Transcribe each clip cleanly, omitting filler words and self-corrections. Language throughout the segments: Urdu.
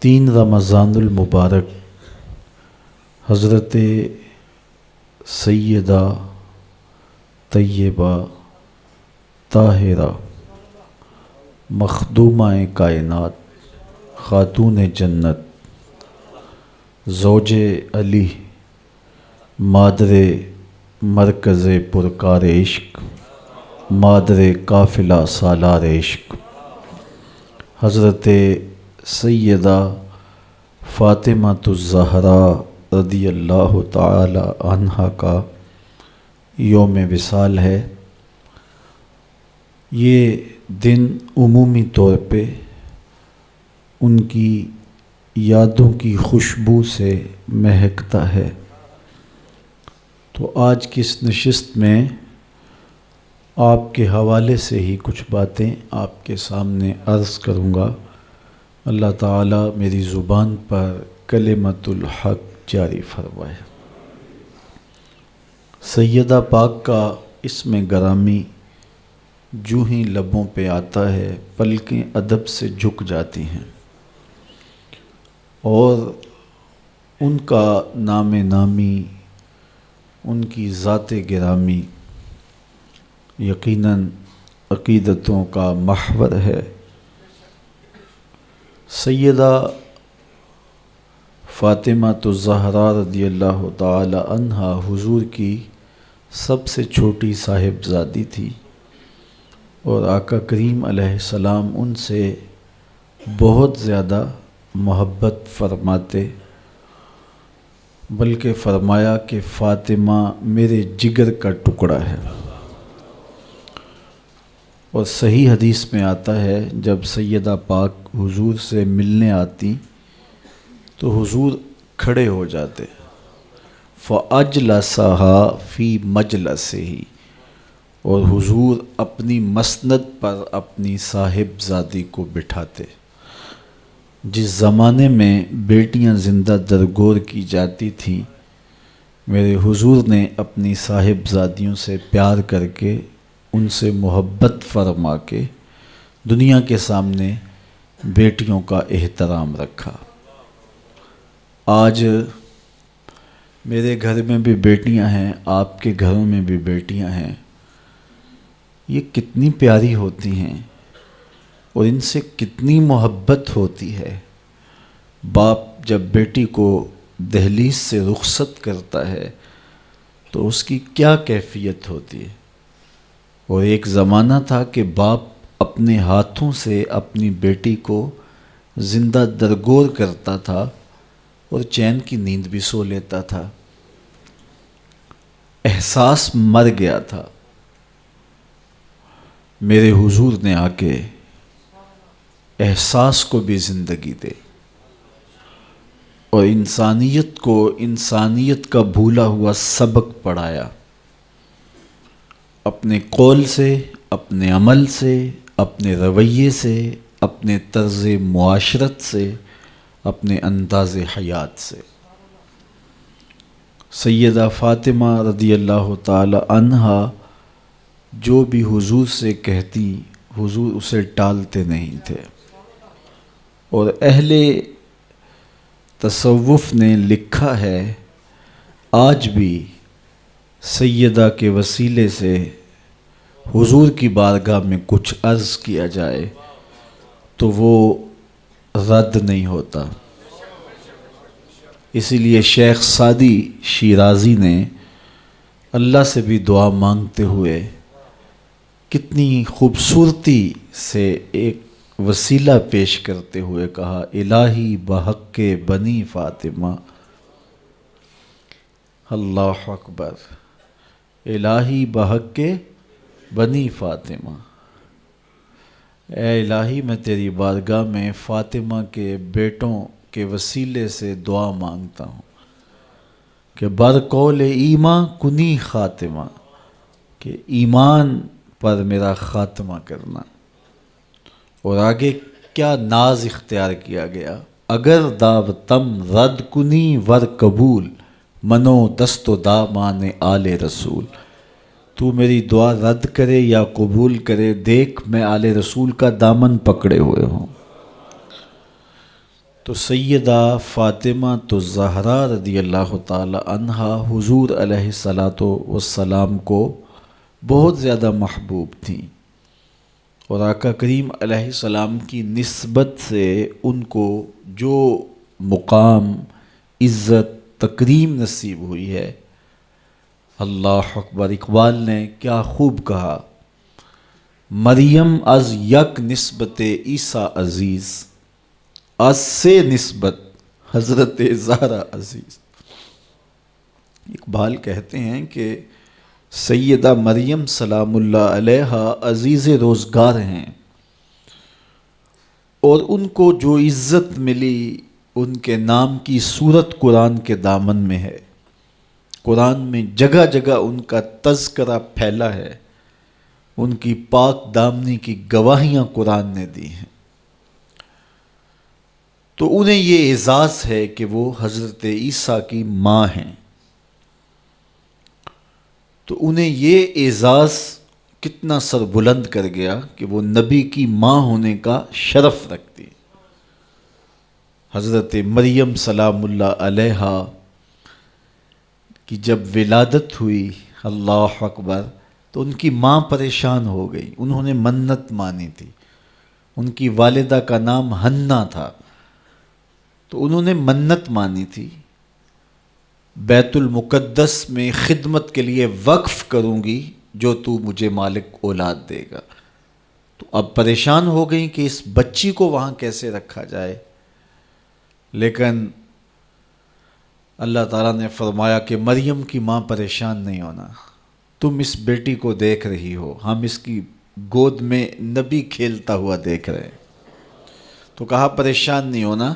3 رمضان المبارک حضرت سیدہ طیبہ طاہرہ مخدومہ کائنات خاتون جنت زوج علی مادر مرکز پرکار عشق مادر قافلہ سالار عشق حضرت سیدہ فاطمۃ الزہراء رضی اللہ تعالی عنہا کا یوم وصال ہے۔ یہ دن عمومی طور پہ ان کی یادوں کی خوشبو سے مہکتا ہے، تو آج کی اس نشست میں آپ کے حوالے سے ہی کچھ باتیں آپ کے سامنے عرض کروں گا۔ اللہ تعالیٰ میری زبان پر کلمۃ الحق جاری فرمائے۔ سیدہ پاک کا اسم گرامی جو ہی لبوں پہ آتا ہے پلکیں ادب سے جھک جاتی ہیں، اور ان کا نام نامی، ان کی ذات گرامی یقیناً عقیدتوں کا محور ہے۔ سیدہ فاطمۃ الزہراء رضی اللہ تعالی عنہا حضور کی سب سے چھوٹی صاحبزادی تھی، اور آقا کریم علیہ السلام ان سے بہت زیادہ محبت فرماتے، بلکہ فرمایا کہ فاطمہ میرے جگر کا ٹکڑا ہے۔ اور صحیح حدیث میں آتا ہے جب سیدہ پاک حضور سے ملنے آتی تو حضور کھڑے ہو جاتے، فَأَجْلَسَهَا فِي مَجْلَسِهِ، اور حضور اپنی مسند پر اپنی صاحبزادی کو بٹھاتے۔ جس زمانے میں بیٹیاں زندہ درگور کی جاتی تھیں، میرے حضور نے اپنی صاحبزادیوں سے پیار کر کے، ان سے محبت فرما کے دنیا کے سامنے بیٹیوں کا احترام رکھا۔ آج میرے گھر میں بھی بیٹیاں ہیں، آپ کے گھروں میں بھی بیٹیاں ہیں، یہ کتنی پیاری ہوتی ہیں اور ان سے کتنی محبت ہوتی ہے۔ باپ جب بیٹی کو دہلیز سے رخصت کرتا ہے تو اس کی کیا کیفیت ہوتی ہے۔ اور ایک زمانہ تھا کہ باپ اپنے ہاتھوں سے اپنی بیٹی کو زندہ درگور کرتا تھا اور چین کی نیند بھی سو لیتا تھا۔ احساس مر گیا تھا۔ میرے حضور نے آ کے احساس کو بھی زندگی دے اور انسانیت کو انسانیت کا بھولا ہوا سبق پڑھایا، اپنے قول سے، اپنے عمل سے، اپنے رویے سے، اپنے طرز معاشرت سے، اپنے انداز حیات سے۔ سیدہ فاطمہ رضی اللہ تعالی عنہا جو بھی حضور سے کہتی، حضور اسے ٹالتے نہیں تھے۔ اور اہل تصوف نے لکھا ہے، آج بھی سیدہ کے وسیلے سے حضور کی بارگاہ میں کچھ عرض کیا جائے تو وہ رد نہیں ہوتا۔ اسی لیے شیخ سعدی شیرازی نے اللہ سے بھی دعا مانگتے ہوئے کتنی خوبصورتی سے ایک وسیلہ پیش کرتے ہوئے کہا، الہی بحق بنی فاطمہ، اللہ اکبر، الہی بحق بنی فاطمہ، اے الہی میں تیری بارگاہ میں فاطمہ کے بیٹوں کے وسیلے سے دعا مانگتا ہوں کہ برقول ایمان کنی خاتمہ، کہ ایمان پر میرا خاتمہ کرنا۔ اور آگے کیا ناز اختیار کیا گیا، اگر دعوتم رد کنی ور قبول، منو دست و دامان آل رسول، تو میری دعا رد کرے یا قبول کرے، دیکھ میں آل رسول کا دامن پکڑے ہوئے ہوں۔ تو سیدہ فاطمہ تو زہرا رضی اللہ تعالی عنہا حضور علیہ الصلاۃ والسلام کو بہت زیادہ محبوب تھیں، اور آقا کریم علیہ السلام کی نسبت سے ان کو جو مقام، عزت، تکریم نصیب ہوئی ہے، اللہ اکبر۔ اقبال نے کیا خوب کہا، مریم از یک نسبت عیسیٰ عزیز، از سے نسبت حضرت زہرا عزیز۔ اقبال کہتے ہیں کہ سیدہ مریم سلام اللہ علیہا عزیز روزگار ہیں، اور ان کو جو عزت ملی ان کے نام کی صورت قرآن کے دامن میں ہے۔ قرآن میں جگہ جگہ ان کا تذکرہ پھیلا ہے، ان کی پاک دامنی کی گواہیاں قرآن نے دی ہیں۔ تو انہیں یہ اعزاز ہے کہ وہ حضرت عیسیٰ کی ماں ہیں، تو انہیں یہ اعزاز کتنا سر بلند کر گیا کہ وہ نبی کی ماں ہونے کا شرف رکھتی۔ حضرت مریم سلام اللہ علیہا کی جب ولادت ہوئی، اللہ اکبر، تو ان کی ماں پریشان ہو گئی۔ انہوں نے منت مانی تھی، ان کی والدہ کا نام حنا تھا، تو انہوں نے منت مانی تھی، بیت المقدس میں خدمت کے لیے وقف کروں گی جو تو مجھے مالک اولاد دے گا۔ تو اب پریشان ہو گئیں کہ اس بچی کو وہاں کیسے رکھا جائے، لیکن اللہ تعالیٰ نے فرمایا کہ مریم کی ماں پریشان نہیں ہونا، تم اس بیٹی کو دیکھ رہی ہو، ہم اس کی گود میں نبی کھیلتا ہوا دیکھ رہے ہیں۔ تو کہا پریشان نہیں ہونا،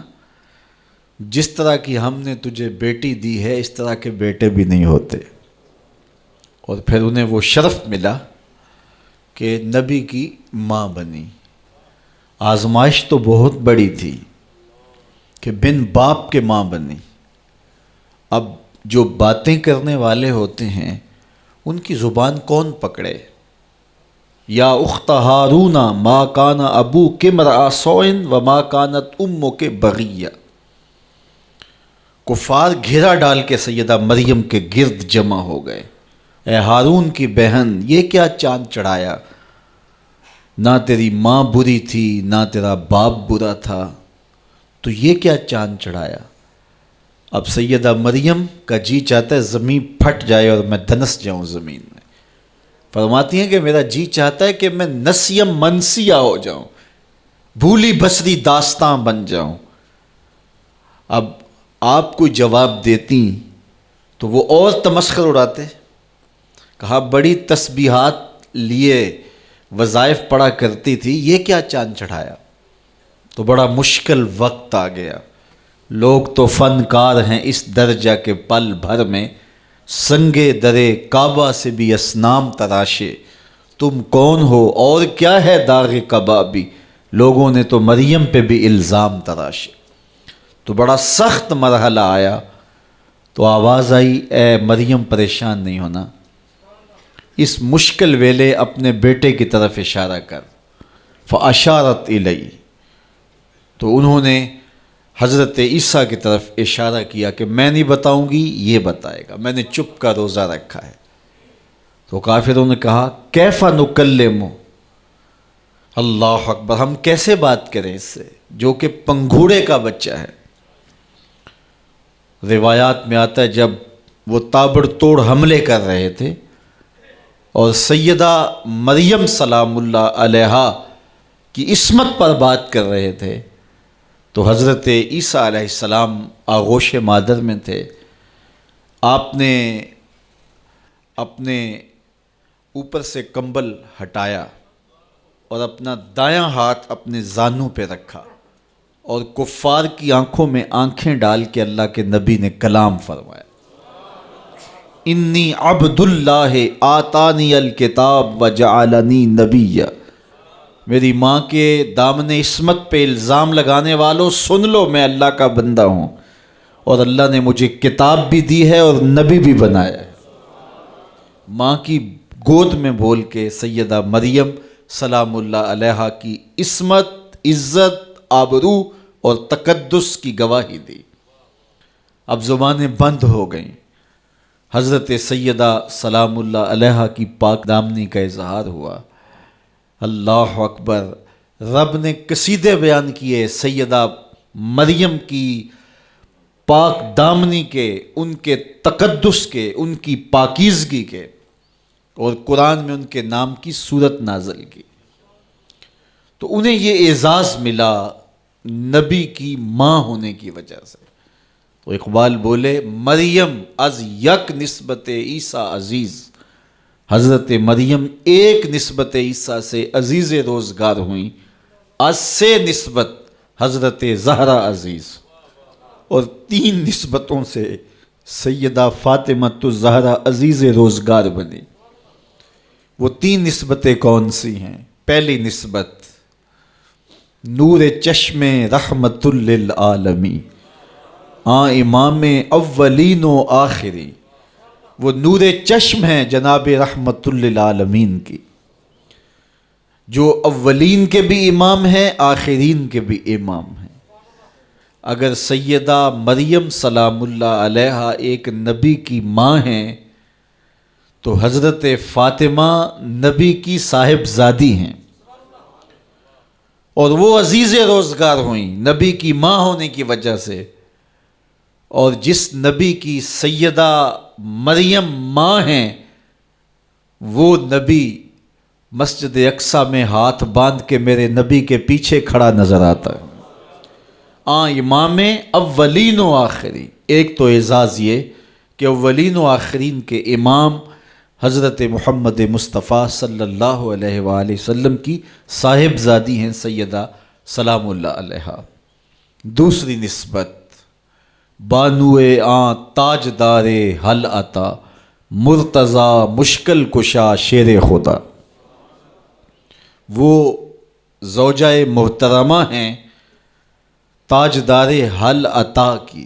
جس طرح کی ہم نے تجھے بیٹی دی ہے اس طرح کے بیٹے بھی نہیں ہوتے۔ اور پھر انہیں وہ شرف ملا کہ نبی کی ماں بنی۔ آزمائش تو بہت بڑی تھی کہ بن باپ کے ماں بنی۔ اب جو باتیں کرنے والے ہوتے ہیں ان کی زبان کون پکڑے؟ یا اخت ہارون ما کان ابوک امرأ سوء وما کانت امک بغیہ۔ کفار گھیرا ڈال کے سیدہ مریم کے گرد جمع ہو گئے، اے ہارون کی بہن، یہ کیا چاند چڑھایا؟ نہ تیری ماں بری تھی نہ تیرا باپ برا تھا، تو یہ کیا چاند چڑھایا؟ اب سیدہ مریم کا جی چاہتا ہے زمین پھٹ جائے اور میں دھنس جاؤں زمین میں۔ فرماتی ہیں کہ میرا جی چاہتا ہے کہ میں نسیم منسیہ ہو جاؤں، بھولی بسری داستاں بن جاؤں۔ اب آپ کو جواب دیتی تو وہ اور تمسخر اڑاتے۔ کہا بڑی تسبیحات لیے وظائف پڑھا کرتی تھی، یہ کیا چاند چڑھایا؟ تو بڑا مشکل وقت آ گیا۔ لوگ تو فنکار ہیں اس درجہ کے پل بھر میں، سنگے درے کعبہ سے بھی اصنام تراشے، تم کون ہو اور کیا ہے داغ کبابی؟ لوگوں نے تو مریم پہ بھی الزام تراشے۔ تو بڑا سخت مرحلہ آیا، تو آواز آئی اے مریم پریشان نہیں ہونا، اس مشکل ویلے اپنے بیٹے کی طرف اشارہ کر۔ فاشارت الی، تو انہوں نے حضرت عیسیٰ کی طرف اشارہ کیا کہ میں نہیں بتاؤں گی، یہ بتائے گا، میں نے چپ کا روزہ رکھا ہے۔ تو کافروں نے کہا کیف نکلم، اللہ اکبر، ہم کیسے بات کریں اس سے جو کہ پنگھوڑے کا بچہ ہے۔ روایات میں آتا ہے جب وہ تابڑ توڑ حملے کر رہے تھے اور سیدہ مریم سلام اللہ علیہا کی عصمت پر بات کر رہے تھے، تو حضرت عیسیٰ علیہ السلام آغوش مادر میں تھے۔ آپ نے اپنے اوپر سے کمبل ہٹایا اور اپنا دایاں ہاتھ اپنے زانوں پہ رکھا اور کفار کی آنکھوں میں آنکھیں ڈال کے اللہ کے نبی نے کلام فرمایا، انی عبد اللہ آتانی الکتاب وجعلنی نبیّ۔ میری ماں کے دامن عصمت پہ الزام لگانے والوں سن لو، میں اللہ کا بندہ ہوں اور اللہ نے مجھے کتاب بھی دی ہے اور نبی بھی بنایا ہے۔ ماں کی گود میں بول کے سیدہ مریم سلام اللہ علیہا کی عصمت، عزت، آبرو اور تقدس کی گواہی دی۔ اب زبانیں بند ہو گئیں، حضرت سیدہ سلام اللہ علیہا کی پاک دامنی کا اظہار ہوا۔ اللہ اکبر، رب نے قصیدے بیان کیے سیدہ مریم کی پاک دامنی کے، ان کے تقدس کے، ان کی پاکیزگی کے، اور قرآن میں ان کے نام کی سورت نازل کی۔ تو انہیں یہ اعزاز ملا نبی کی ماں ہونے کی وجہ سے۔ تو اقبال بولے مریم از یک نسبت عیسیٰ عزیز، حضرت مریم ایک نسبت عیسیٰ سے عزیز روزگار ہوئیں، از سے نسبت حضرت زہرا عزیز، اور 3 نسبتوں سے سیدہ فاطمہ الزہرا عزیز روزگار بنی۔ وہ 3 نسبتیں کون سی ہیں؟ پہلی نسبت نور چشم رحمت للعالمین، امام اولین و آخری، وہ نور چشم ہیں جناب رحمت للعالمین کی، جو اولین کے بھی امام ہیں، آخرین کے بھی امام ہیں۔ اگر سیدہ مریم سلام اللہ علیہا ایک نبی کی ماں ہیں تو حضرت فاطمہ نبی کی صاحبزادی ہیں، اور وہ عزیز روزگار ہوئیں نبی کی ماں ہونے کی وجہ سے۔ اور جس نبی کی سیدہ مریم ماں ہیں، وہ نبی مسجد اقصیٰ میں ہاتھ باندھ کے میرے نبی کے پیچھے کھڑا نظر آتا ہے۔ امام اولین و آخری، ایک تو اعزاز یہ کہ اولین و آخرین کے امام حضرت محمد مصطفیٰ صلی اللہ علیہ وآلہ وسلم کی صاحبزادی ہیں سیدہ سلام اللہ علیہا۔ دوسری نسبت بانوئے تاجدار حل عطا، مرتضی مشکل کشا شیر خدا، وہ زوجہ محترمہ ہیں تاجدار حل عطا کی،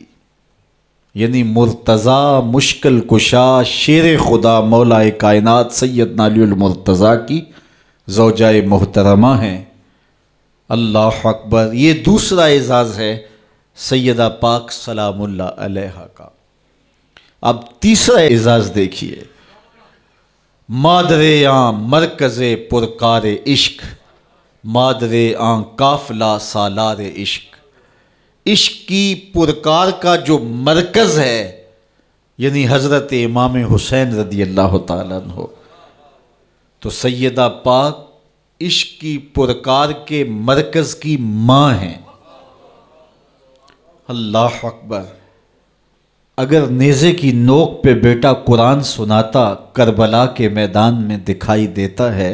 یعنی مرتضی مشکل کشا شیر خدا مولا کائنات سیدنا علی المرتضیٰ کی زوجہ محترمہ ہیں۔ اللہ اکبر، یہ دوسرا اعزاز ہے سیدہ پاک سلام اللہ علیہا کا۔ اب تیسرا اعزاز دیکھیے، مادر مرکز پرکار عشق، مادر قافلہ سالار عشق، عشق کی پرکار کا جو مرکز ہے، یعنی حضرت امام حسین رضی اللہ تعالیٰ عنہ، تو سیدہ پاک عشق کی پرکار کے مرکز کی ماں ہیں۔ اللہ اکبر، اگر نیزے کی نوک پہ بیٹا قرآن سناتا کربلا کے میدان میں دکھائی دیتا ہے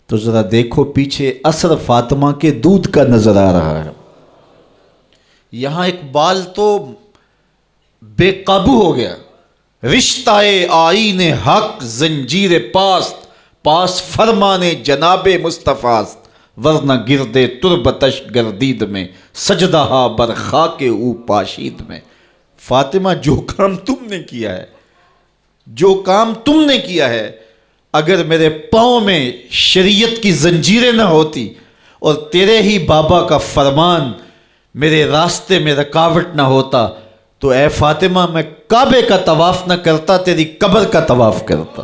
تو ذرا دیکھو پیچھے اثر فاطمہ کے دودھ کا نظر آ رہا ہے۔ یہاں اقبال تو بے قابو ہو گیا، رشتہ آئین حق زنجیر پاس فرمانے جناب مصطفیٰ، ورنہ گردے تربتش گردید میں سجدہ بر خاک او پاشید میں۔ فاطمہ، جو کام تم نے کیا ہے، جو کام تم نے کیا ہے، اگر میرے پاؤں میں شریعت کی زنجیریں نہ ہوتی اور تیرے ہی بابا کا فرمان میرے راستے میں رکاوٹ نہ ہوتا تو اے فاطمہ میں کعبے کا طواف نہ کرتا، تیری قبر کا طواف کرتا،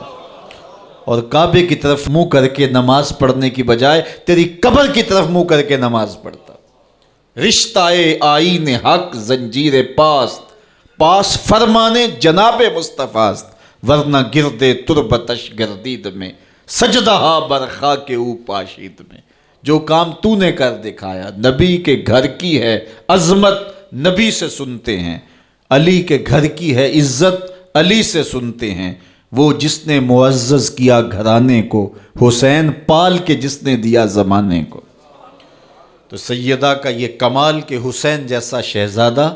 اور کعبے کی طرف منہ کر کے نماز پڑھنے کی بجائے تیری قبر کی طرف منہ کر کے نماز پڑھتا۔ رشتہ آئین حق زنجیر پاس فرمانے جناب مصطفیٰ، ورنہ گردے تربتش گردید میں سجدہ بر خاک او پاشید میں۔ جو کام تو نے کر دکھایا، نبی کے گھر کی ہے عظمت، نبی سے سنتے ہیں، علی کے گھر کی ہے عزت، علی سے سنتے ہیں۔ وہ جس نے معزز کیا گھرانے کو، حسین پال کے جس نے دیا زمانے کو۔ تو سیدہ کا یہ کمال کہ حسین جیسا شہزادہ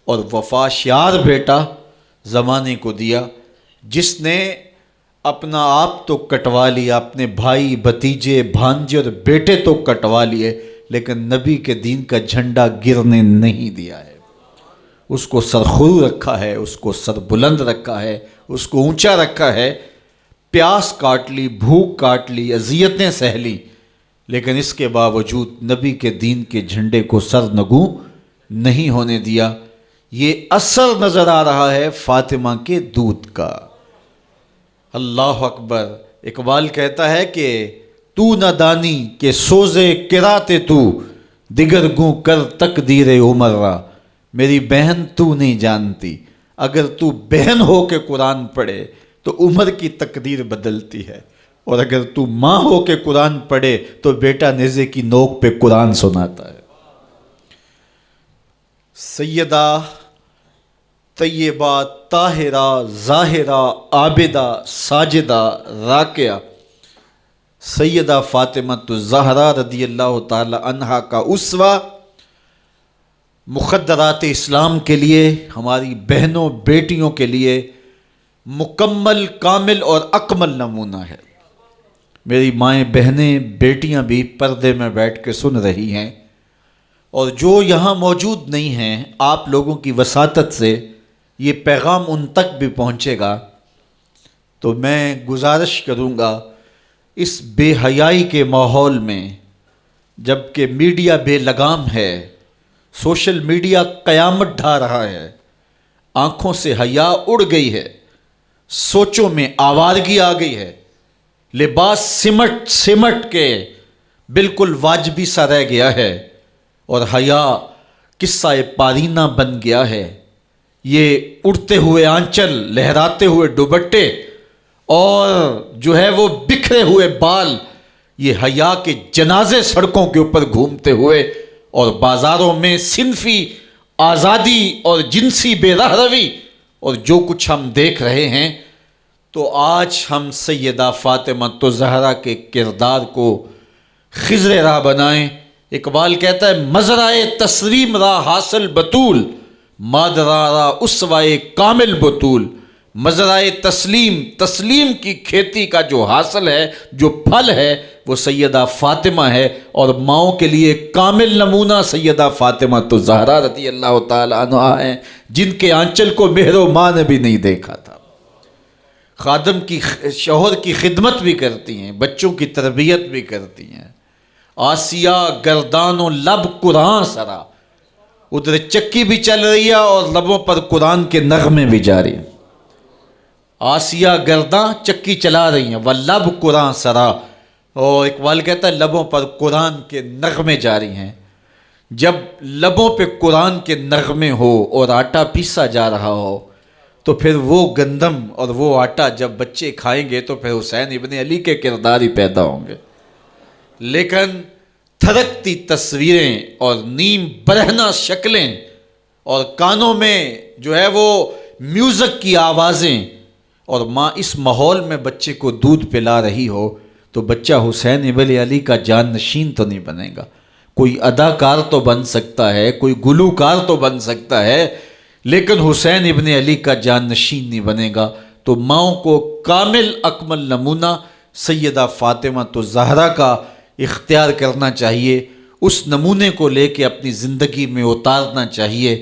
اور وفا شیار بیٹا زمانے کو دیا، جس نے اپنا آپ تو کٹوا لیا، اپنے بھائی بھتیجے بھانجے اور بیٹے تو کٹوا لیے، لیکن نبی کے دین کا جھنڈا گرنے نہیں دیا ہے۔ اس کو سرخرو رکھا ہے، اس کو سر بلند رکھا ہے، اس کو اونچا رکھا ہے۔ پیاس کاٹ لی، بھوک کاٹ لی، اذیتیں سہ لی، لیکن اس کے باوجود نبی کے دین کے جھنڈے کو سر نگوں نہیں ہونے دیا۔ یہ اثر نظر آ رہا ہے فاطمہ کے دودھ کا۔ اللہ اکبر۔ اقبال کہتا ہے کہ تو نہ دانی کہ سوزے قرات تو، دیگر گوں کر تقدیر عمر را۔ میری بہن تو نہیں جانتی، اگر تو بہن ہو کے قرآن پڑھے تو عمر کی تقدیر بدلتی ہے، اور اگر تو ماں ہو کے قرآن پڑھے تو بیٹا نیزے کی نوک پہ قرآن سناتا ہے۔ سیدہ طیبہ طاہرہ ظاہرہ عابدہ ساجدہ راکعہ سیدہ فاطمہ الزہرا رضی اللہ تعالی عنہا کا اسوہ، مخدرات اسلام کے لیے، ہماری بہنوں بیٹیوں کے لیے مکمل کامل اور اکمل نمونہ ہے۔ میری مائیں بہنیں بیٹیاں بھی پردے میں بیٹھ کے سن رہی ہیں، اور جو یہاں موجود نہیں ہیں، آپ لوگوں کی وساطت سے یہ پیغام ان تک بھی پہنچے گا، تو میں گزارش کروں گا اس بے حیائی کے ماحول میں، جب کہ میڈیا بے لگام ہے، سوشل میڈیا قیامت ڈھا رہا ہے، آنکھوں سے حیا اڑ گئی ہے، سوچوں میں آوارگی آ گئی ہے، لباس سمٹ سمٹ کے بالکل واجبی سا رہ گیا ہے، اور حیا قصہ پارینہ بن گیا ہے۔ یہ اڑتے ہوئے آنچل، لہراتے ہوئے دوپٹے، اور جو ہے وہ بکھرے ہوئے بال، یہ حیا کے جنازے سڑکوں کے اوپر گھومتے ہوئے، اور بازاروں میں صنفی آزادی اور جنسی بے رہروی اور جو کچھ ہم دیکھ رہے ہیں، تو آج ہم سیدہ فاطمہ الزہرا کے کردار کو خضر راہ بنائیں۔ اقبال کہتا ہے مزرائے تسلیم را حاصل بطول، مادرا را اسوائے کامل بطول۔ مزرائے تسلیم، تسلیم کی کھیتی کا جو حاصل ہے، جو پھل ہے، وہ سیدہ فاطمہ ہے، اور ماؤں کے لیے کامل نمونہ سیدہ فاطمہ الزہرا رضی اللہ تعالی عنہا ہیں، جن کے آنچل کو مہر و ماں نے بھی نہیں دیکھا تھا۔ خادم کی، شوہر کی خدمت بھی کرتی ہیں، بچوں کی تربیت بھی کرتی ہیں۔ آسیہ گردان و لب قرآن سرا، ادھر چکی بھی چل رہی ہے اور لبوں پر قرآن کے نغمے بھی جاری ہیں۔ آسیہ گرداں چکی چلا رہی ہیں، واللب قرآن سرا، اور اقبال کہتا ہے لبوں پر قرآن کے نغمے جاری ہیں۔ جب لبوں پہ قرآن کے نغمے ہو اور آٹا پیسا جا رہا ہو، تو پھر وہ گندم اور وہ آٹا جب بچے کھائیں گے تو پھر حسین ابن علی کے کردار ہی پیدا ہوں گے۔ لیکن تھرکتی تصویریں اور نیم برہنہ شکلیں اور کانوں میں جو ہے وہ میوزک کی آوازیں، اور ماں اس ماحول میں بچے کو دودھ پلا رہی ہو، تو بچہ حسین ابن علی کا جان نشین تو نہیں بنے گا۔ کوئی اداکار تو بن سکتا ہے، کوئی گلوکار تو بن سکتا ہے، لیکن حسین ابن علی کا جان نشین نہیں بنے گا۔ تو ماؤں کو کامل اکمل نمونہ سیدہ فاطمہ الزہرا کا اختیار کرنا چاہیے، اس نمونے کو لے کے اپنی زندگی میں اتارنا چاہیے۔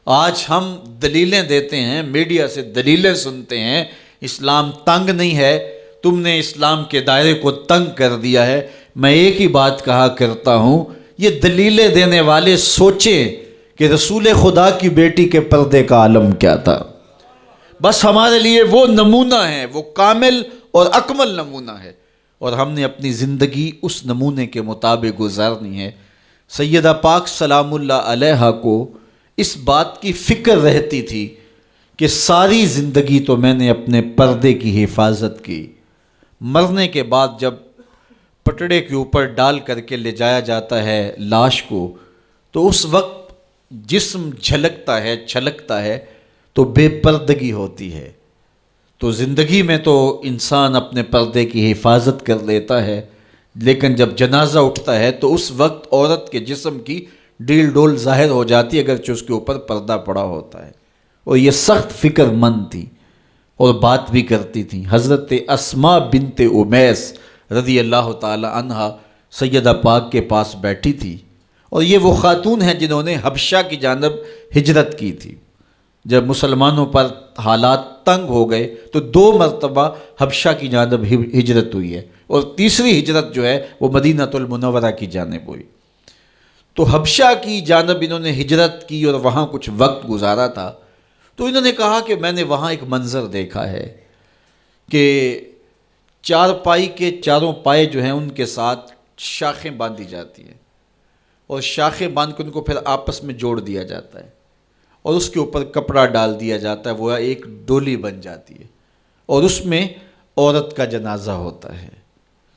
آج ہم دلیلیں دیتے ہیں، میڈیا سے دلیلیں سنتے ہیں، اسلام تنگ نہیں ہے، تم نے اسلام کے دائرے کو تنگ کر دیا ہے۔ میں ایک ہی بات کہا کرتا ہوں، یہ دلیلیں دینے والے سوچیں کہ رسول خدا کی بیٹی کے پردے کا عالم کیا تھا۔ بس ہمارے لیے وہ نمونہ ہے، وہ کامل اور اکمل نمونہ ہے، اور ہم نے اپنی زندگی اس نمونے کے مطابق گزارنی ہے۔ سیدہ پاک سلام اللہ علیہا کو اس بات کی فکر رہتی تھی کہ ساری زندگی تو میں نے اپنے پردے کی حفاظت کی، مرنے کے بعد جب پٹڑے کے اوپر ڈال کر کے لے جایا جاتا ہے لاش کو، تو اس وقت جسم جھلکتا ہے، چھلکتا ہے، تو بے پردگی ہوتی ہے۔ تو زندگی میں تو انسان اپنے پردے کی حفاظت کر لیتا ہے، لیکن جب جنازہ اٹھتا ہے تو اس وقت عورت کے جسم کی ڈیل ڈول ظاہر ہو جاتی ہے، اگرچہ اس کے اوپر پردہ پڑا ہوتا ہے۔ اور یہ سخت فکر مند تھی اور بات بھی کرتی تھی۔ حضرت اسماء بنت امیس رضی اللہ تعالی عنہا سیدہ پاک کے پاس بیٹھی تھی، اور یہ وہ خاتون ہیں جنہوں نے حبشہ کی جانب ہجرت کی تھی۔ جب مسلمانوں پر حالات تنگ ہو گئے تو 2 مرتبہ حبشہ کی جانب ہجرت ہوئی ہے، اور تیسری ہجرت جو ہے وہ مدینہ المنورہ کی جانب ہوئی۔ تو حبشہ کی جانب انہوں نے ہجرت کی اور وہاں کچھ وقت گزارا تھا. تو انہوں نے کہا کہ میں نے وہاں ایک منظر دیکھا ہے کہ چارپائی کے چاروں پائے جو ہیں ان کے ساتھ شاخیں باندھی جاتی ہیں اور شاخیں باندھ کے ان کو پھر آپس میں جوڑ دیا جاتا ہے اور اس کے اوپر کپڑا ڈال دیا جاتا ہے، وہ ایک ڈولی بن جاتی ہے اور اس میں عورت کا جنازہ ہوتا ہے.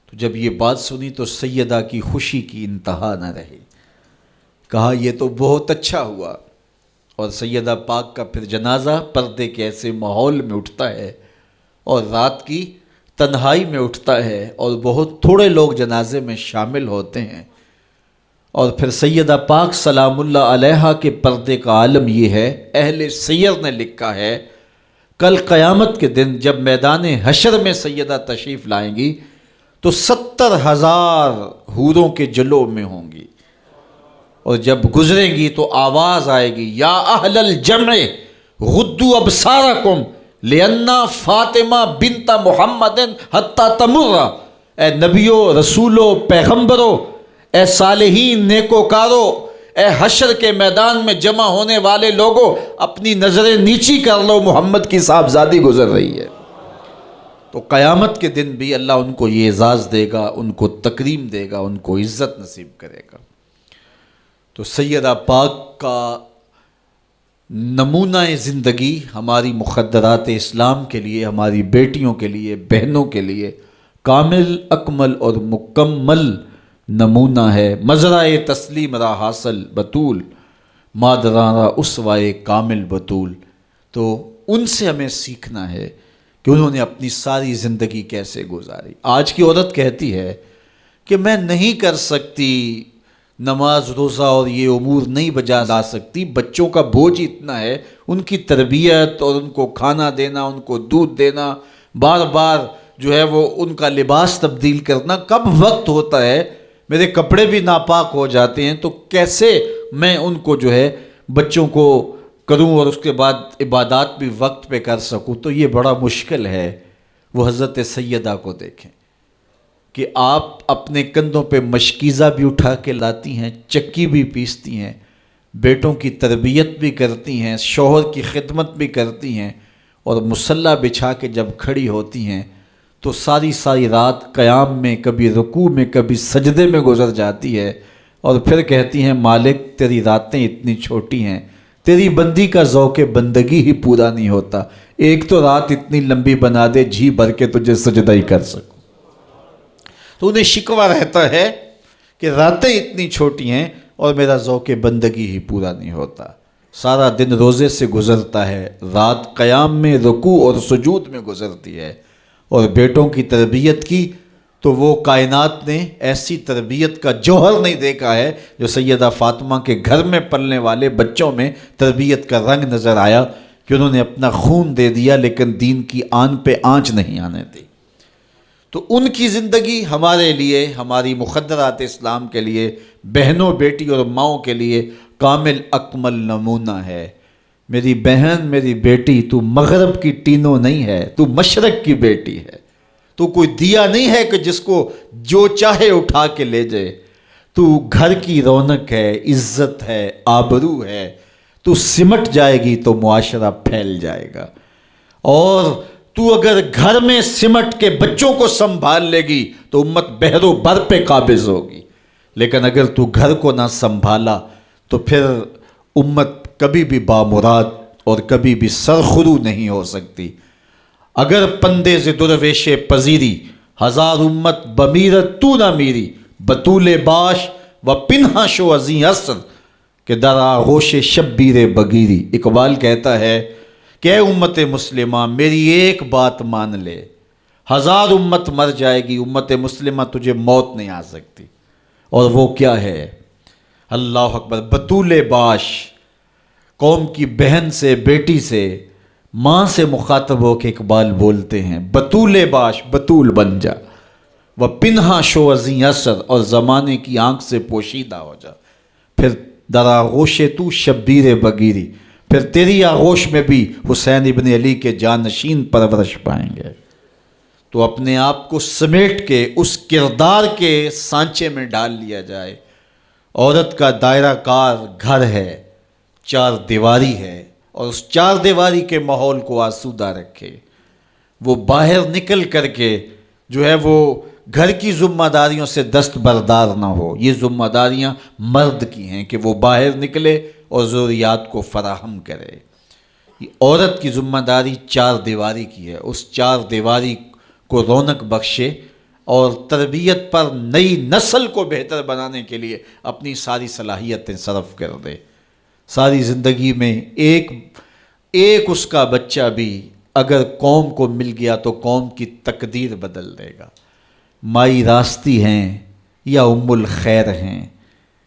تو جب یہ بات سنی تو سیدہ کی خوشی کی انتہا نہ رہی. کہا یہ تو بہت اچھا ہوا. اور سیدہ پاک کا پھر جنازہ پردے کے ایسے ماحول میں اٹھتا ہے اور رات کی تنہائی میں اٹھتا ہے اور بہت تھوڑے لوگ جنازے میں شامل ہوتے ہیں. اور پھر سیدہ پاک سلام اللہ علیہا کے پردے کا عالم یہ ہے، اہل سیر نے لکھا ہے کل قیامت کے دن جب میدان حشر میں سیدہ تشریف لائیں گی تو 70,000 حوروں کے جلو میں ہوں گی، اور جب گزریں گی تو آواز آئے گی یا اہل الجمع غدوا ابصارکم لأن فاطمہ بنت محمد حتی تمر. اے نبیوں، رسولوں، پیغمبروں، اے صالحین، نیکوکاروں، اے حشر کے میدان میں جمع ہونے والے لوگوں، اپنی نظریں نیچی کر لو، محمد کی صاحبزادی گزر رہی ہے. تو قیامت کے دن بھی اللہ ان کو یہ اعزاز دے گا، ان کو تکریم دے گا، ان کو عزت نصیب کرے گا. تو سیدہ پاک کا نمونہ زندگی ہماری مخدرات اسلام کے لیے، ہماری بیٹیوں کے لیے، بہنوں کے لیے کامل، اکمل اور مکمل نمونہ ہے. مزرعہ تسلیم را حاصل بطول، مادران را اسوائے کامل بطول. تو ان سے ہمیں سیکھنا ہے کہ انہوں نے اپنی ساری زندگی کیسے گزاری. آج کی عورت کہتی ہے کہ میں نہیں کر سکتی نماز، روزہ اور یہ امور نہیں بجا لا سکتی، بچوں کا بوجھ اتنا ہے، ان کی تربیت اور ان کو کھانا دینا، ان کو دودھ دینا، بار بار جو ہے وہ ان کا لباس تبدیل کرنا، کب وقت ہوتا ہے، میرے کپڑے بھی ناپاک ہو جاتے ہیں، تو کیسے میں ان کو جو ہے بچوں کو کروں اور اس کے بعد عبادات بھی وقت پہ کر سکوں. تو یہ بڑا مشکل ہے. وہ حضرت سیدہ کو دیکھیں کہ آپ اپنے کندھوں پہ مشکیزہ بھی اٹھا کے لاتی ہیں، چکی بھی پیستی ہیں، بیٹوں کی تربیت بھی کرتی ہیں، شوہر کی خدمت بھی کرتی ہیں، اور مصلی بچھا کے جب کھڑی ہوتی ہیں تو ساری ساری رات قیام میں، کبھی رکوع میں، کبھی سجدے میں گزر جاتی ہے، اور پھر کہتی ہیں مالک تیری راتیں اتنی چھوٹی ہیں، تیری بندی کا ذوق بندگی ہی پورا نہیں ہوتا، ایک تو رات اتنی لمبی بنا دے جی بھر کے تجھے سجدہ ہی کر سکوں. تو انہیں شکوہ رہتا ہے کہ راتیں اتنی چھوٹی ہیں اور میرا ذوق بندگی ہی پورا نہیں ہوتا. سارا دن روزے سے گزرتا ہے، رات قیام میں، رکوع اور سجود میں گزرتی ہے، اور بیٹوں کی تربیت کی تو وہ کائنات نے ایسی تربیت کا جوہر نہیں دیکھا ہے جو سیدہ فاطمہ کے گھر میں پلنے والے بچوں میں تربیت کا رنگ نظر آیا کہ انہوں نے اپنا خون دے دیا لیکن دین کی آن پہ آنچ نہیں آنے دی. تو ان کی زندگی ہمارے لیے، ہماری مخدرات اسلام کے لیے، بہنوں، بیٹی اور ماؤں کے لیے کامل اکمل نمونہ ہے. میری بہن، میری بیٹی، تو مغرب کی ٹینو نہیں ہے، تو مشرق کی بیٹی ہے. تو کوئی دیا نہیں ہے کہ جس کو جو چاہے اٹھا کے لے جائے. تو گھر کی رونق ہے، عزت ہے، آبرو ہے. تو سمٹ جائے گی تو معاشرہ پھیل جائے گا. اور تو اگر گھر میں سمٹ کے بچوں کو سنبھال لے گی تو امت بحر و بر پہ قابض ہوگی. لیکن اگر تو گھر کو نہ سنبھالا تو پھر امت کبھی بھی بامراد اور کبھی بھی سرخرو نہیں ہو سکتی. اگر پندے ز درویش پذیری، ہزار امت بمیرت تو نہ میری، بطول باش و پنہا شو ازیں عصر کہ در آغوش شبیر بگیری. اقبال کہتا ہے کہ اے امت مسلمہ میری ایک بات مان لے، ہزار امت مر جائے گی، امت مسلمہ تجھے موت نہیں آ سکتی. اور وہ کیا ہے؟ اللہ اکبر. بطول باش، قوم کی بہن سے، بیٹی سے، ماں سے مخاطب ہو کے اقبال بولتے ہیں بطول باش، بطول بن جا، وہ پنہا شو ازیں اثر، اور زمانے کی آنکھ سے پوشیدہ ہو جا. پھر در آغوش تو شبیر بگیری، پھر تیری آغوش میں بھی حسین ابن علی کے جانشین پرورش پائیں گے. تو اپنے آپ کو سمیٹ کے اس کردار کے سانچے میں ڈال لیا جائے عورت کا دائرہ کار گھر ہے، چار دیواری ہے، اور اس چار دیواری کے ماحول کو آسودہ رکھے، وہ باہر نکل کر کے جو ہے وہ گھر کی ذمہ داریوں سے دستبردار نہ ہو۔ یہ ذمہ داریاں مرد کی ہیں کہ وہ باہر نکلے اور ضروریات کو فراہم کرے۔ یہ عورت کی ذمہ داری چار دیواری کی ہے، اس چار دیواری کو رونق بخشے اور تربیت پر نئی نسل کو بہتر بنانے کے لیے اپنی ساری صلاحیتیں صرف کر دے۔ ساری زندگی میں ایک اس کا بچہ بھی اگر قوم کو مل گیا تو قوم کی تقدیر بدل دے گا۔ مائی راستی ہیں یا ام الخیر ہیں،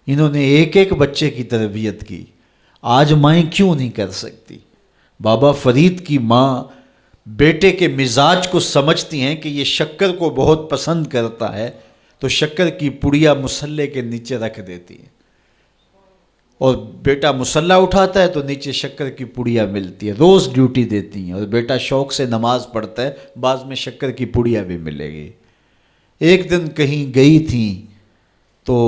انہوں نے ایک بچے کی تربیت کی، آج مائیں کیوں نہیں کر سکتی؟ بابا فرید کی ماں بیٹے کے مزاج کو سمجھتی ہیں کہ یہ شکر کو بہت پسند کرتا ہے، تو شکر کی پڑیا مصلے کے نیچے رکھ دیتی ہیں، اور بیٹا مصلہ اٹھاتا ہے تو نیچے شکر کی پڑیا ملتی ہے، روز ڈیوٹی دیتی ہیں، اور بیٹا شوق سے نماز پڑھتا ہے، بعض میں شکر کی پڑیا بھی ملے گی۔ ایک دن کہیں گئی تھیں تو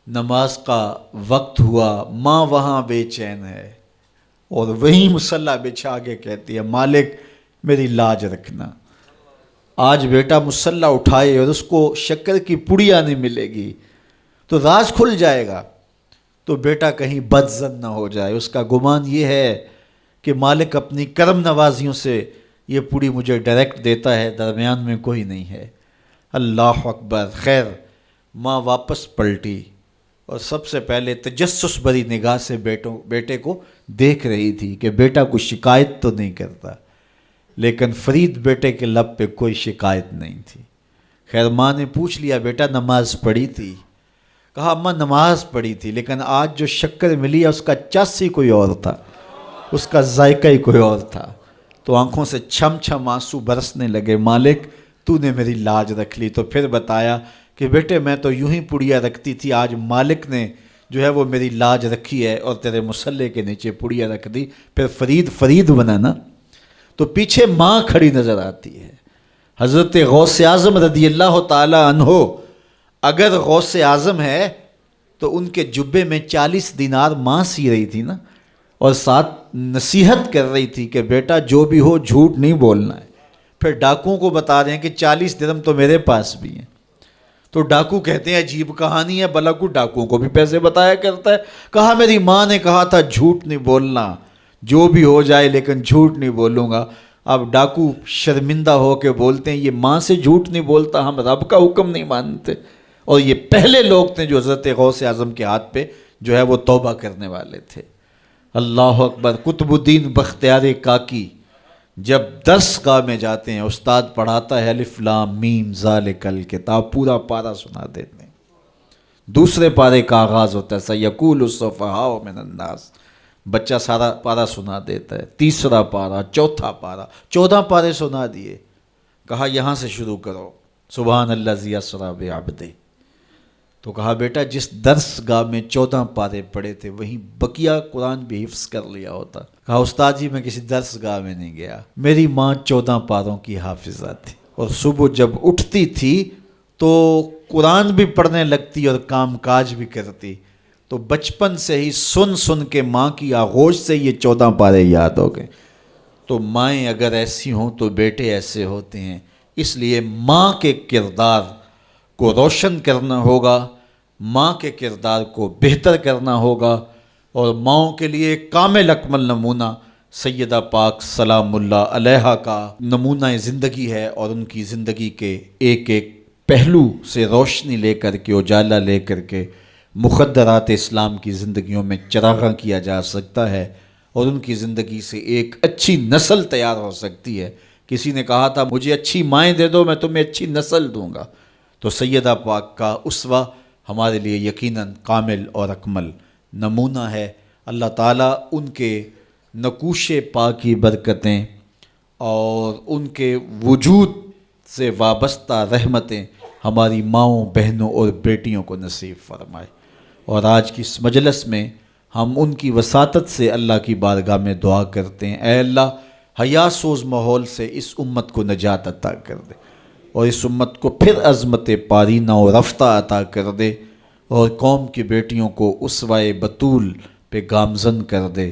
نماز کا وقت ہوا، ماں وہاں بے چین ہے اور وہیں مصلی بچھا کے کہتی ہے مالک میری لاج رکھنا، آج بیٹا مصلی اٹھائے اور اس کو شکر کی پڑیا نہیں ملے گی تو راز کھل جائے گا، تو بیٹا کہیں بدظن نہ ہو جائے۔ اس کا گمان یہ ہے کہ مالک اپنی کرم نوازیوں سے یہ پوڑی مجھے ڈائریکٹ دیتا ہے، درمیان میں کوئی نہیں ہے۔ اللہ اکبر۔ خیر ماں واپس پلٹی اور سب سے پہلے تجسس بھری نگاہ سے بیٹے کو دیکھ رہی تھی کہ بیٹا کوئی شکایت تو نہیں کرتا، لیکن فرید بیٹے کے لب پہ کوئی شکایت نہیں تھی۔ خیر ماں نے پوچھ لیا بیٹا نماز پڑھی تھی؟ کہا اماں نماز پڑھی تھی، لیکن آج جو شکر ملی ہے اس کا چاسی کوئی اور تھا، اس کا ذائقہ ہی کوئی اور تھا۔ تو آنکھوں سے چھم چھم آنسو برسنے لگے، مالک تو نے میری لاج رکھ لی۔ تو پھر بتایا کہ بیٹے میں تو یوں ہی پڑیا رکھتی تھی، آج مالک نے جو ہے وہ میری لاج رکھی ہے اور تیرے مصلے کے نیچے پڑیا رکھ دی، پھر فرید بنا نا۔ تو پیچھے ماں کھڑی نظر آتی ہے، حضرت غوث اعظم رضی اللہ تعالی عنہ۔ اگر غوث اعظم ہے تو ان کے جبے میں 40 دینار ماں سی رہی تھی نا، اور ساتھ نصیحت کر رہی تھی کہ بیٹا جو بھی ہو جھوٹ نہیں بولنا ہے۔ پھر ڈاکوؤں کو بتا رہے ہیں کہ 40 درہم تو میرے پاس بھی ہیں، تو ڈاکو کہتے ہیں عجیب کہانی ہے، بھلا کو ڈاکوؤں کو بھی پیسے بتایا کرتا ہے۔ کہا میری ماں نے کہا تھا جھوٹ نہیں بولنا، جو بھی ہو جائے لیکن جھوٹ نہیں بولوں گا۔ اب ڈاکو شرمندہ ہو کے بولتے ہیں یہ ماں سے جھوٹ نہیں بولتا، ہم رب کا حکم نہیں مانتے۔ اور یہ پہلے لوگ تھے جو حضرت غوث اعظم کے ہاتھ پہ جو ہے وہ توبہ کرنے والے تھے۔ اللہ اکبر۔ قطب الدین بختیار کاکی جب درس گاہ میں جاتے ہیں، استاد پڑھاتا ہے الف لام میم ذالک الکتاب، پورا پارہ سنا دیتے ہیں۔ دوسرے پارے کا آغاز ہوتا ہے سیقول السفہاء من الناس، بچہ سارا پارہ سنا دیتا ہے۔ تیسرا پارہ، چوتھا پارہ، 14 پارے سنا دیے۔ کہا یہاں سے شروع کرو، سبحان الذی اسریٰ بعبدہ۔ تو کہا بیٹا جس درس گاہ میں 14 پارے پڑھے تھے وہیں بقیہ قرآن بھی حفظ کر لیا ہوتا۔ کہا استاد جی میں کسی درس گاہ میں نہیں گیا، میری ماں 14 پاروں کی حافظہ تھی، اور صبح جب اٹھتی تھی تو قرآن بھی پڑھنے لگتی اور کام کاج بھی کرتی، تو بچپن سے ہی سن کے ماں کی آغوش سے یہ 14 پارے یاد ہو گئے۔ تو مائیں اگر ایسی ہوں تو بیٹے ایسے ہوتے ہیں، اس لیے ماں کے کردار کو روشن کرنا ہوگا، ماں کے کردار کو بہتر کرنا ہوگا، اور ماؤں کے لیے کامل اکمل نمونہ سیدہ پاک سلام اللہ علیہا کا نمونہ زندگی ہے، اور ان کی زندگی کے ایک پہلو سے روشنی لے کر کے، اجالا لے کر کے مخدرات اسلام کی زندگیوں میں چراغاں کیا جا سکتا ہے، اور ان کی زندگی سے ایک اچھی نسل تیار ہو سکتی ہے۔ کسی نے کہا تھا مجھے اچھی مائیں دے دو میں تمہیں اچھی نسل دوں گا، تو سیدہ پاک کا اسوہ ہمارے لیے یقیناً کامل اور اکمل نمونہ ہے۔ اللہ تعالیٰ ان کے نقوش پاک کی برکتیں اور ان کے وجود سے وابستہ رحمتیں ہماری ماؤں، بہنوں اور بیٹیوں کو نصیب فرمائے۔ اور آج کی اس مجلس میں ہم ان کی وساطت سے اللہ کی بارگاہ میں دعا کرتے ہیں، اے اللہ حیا سوز ماحول سے اس امت کو نجات عطا کر دے، اور اس امت کو پھر عظمت پارینہ و رفتہ عطا کر دے، اور قوم کی بیٹیوں کو اسوائے بطول پہ گامزن کر دے